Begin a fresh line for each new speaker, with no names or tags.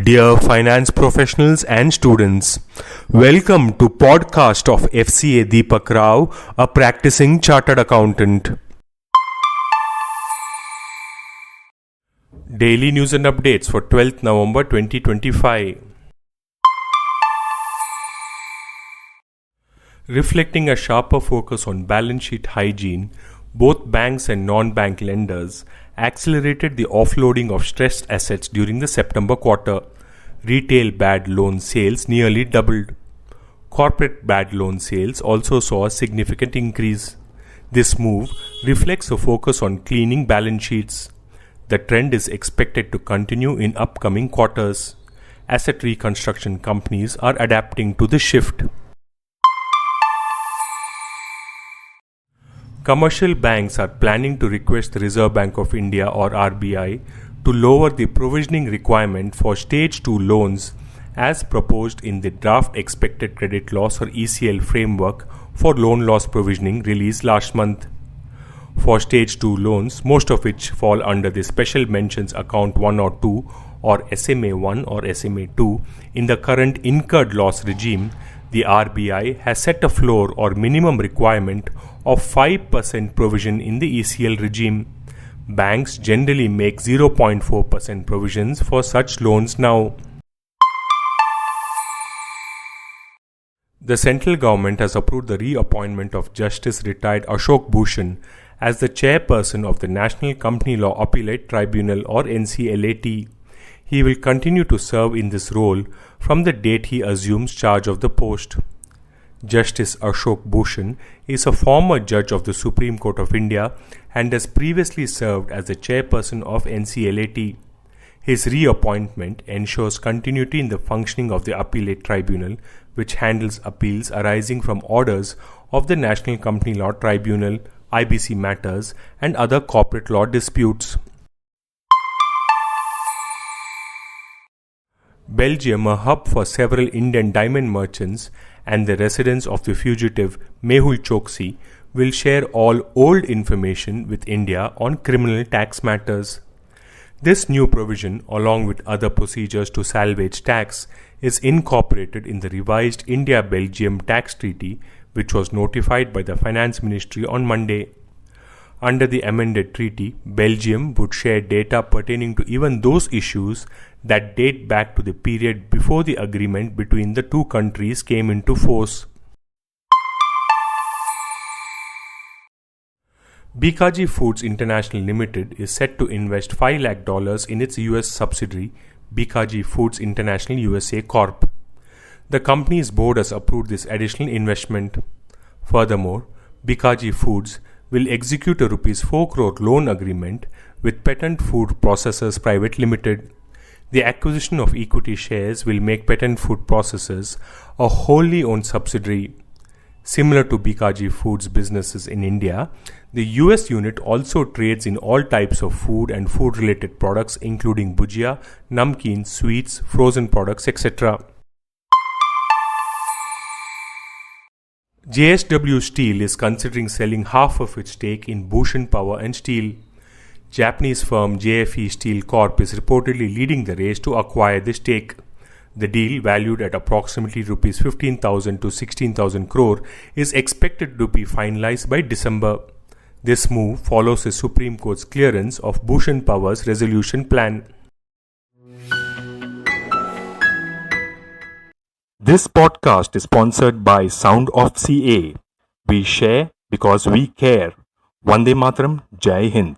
Dear finance professionals and students, welcome to podcast of Fca Deepak Rao, a practicing chartered accountant. Daily news and updates for 12th November 2025. Reflecting a sharper focus on balance sheet hygiene, both banks and non-bank lenders accelerated the offloading of stressed assets during the September quarter. Retail bad loan sales nearly doubled. Corporate bad loan sales also saw a significant increase. This move reflects a focus on cleaning balance sheets. The trend is expected to continue in upcoming quarters. Asset reconstruction companies are adapting to the shift. Commercial banks are planning to request the Reserve Bank of India or RBI to lower the provisioning requirement for Stage 2 loans as proposed in the draft Expected Credit Loss or ECL framework for loan loss provisioning released last month. For Stage 2 loans, most of which fall under the Special Mentions Account 1 or 2 or SMA 1 or SMA 2 in the current incurred loss regime, the RBI has set a floor or minimum requirement of 5% provision in the ECL regime. Banks generally make 0.4% provisions for such loans now. The central government has approved the reappointment of Justice Retired Ashok Bhushan as the chairperson of the National Company Law Appellate Tribunal or NCLAT. He will continue to serve in this role from the date he assumes charge of the post. Justice Ashok Bhushan is a former judge of the Supreme Court of India and has previously served as the chairperson of NCLAT. His reappointment ensures continuity in the functioning of the Appellate Tribunal, which handles appeals arising from orders of the National Company Law Tribunal, IBC matters, and other corporate law disputes. Belgium, a hub for several Indian diamond merchants and the residents of the fugitive Mehul Choksi, will share all old information with India on criminal tax matters. This new provision, along with other procedures to salvage tax, is incorporated in the revised India-Belgium tax treaty, which was notified by the Finance Ministry on Monday. Under the amended treaty, Belgium would share data pertaining to even those issues that date back to the period before the agreement between the two countries came into force. Bikaji Foods International Limited is set to invest $5 lakh in its US subsidiary, Bikaji Foods International USA Corp. The company's board has approved this additional investment. Furthermore, Bikaji Foods will execute a Rs 4 crore loan agreement with Patent Food Processors Private Limited. The acquisition of equity shares will make Patent Food Processors a wholly owned subsidiary. Similar to Bikaji Foods businesses in India, the US unit also trades in all types of food and food-related products including bhujia, namkeen, sweets, frozen products, etc. JSW Steel is considering selling half of its stake in Bhushan Power and Steel. Japanese firm JFE Steel Corp is reportedly leading the race to acquire the stake. The deal, valued at approximately Rs 15,000 to 16,000 crore, is expected to be finalized by December. This move follows the Supreme Court's clearance of Bhushan Power's resolution plan.
This podcast is sponsored by Sound of CA. We share because we care. Vande Mataram, Jai Hind.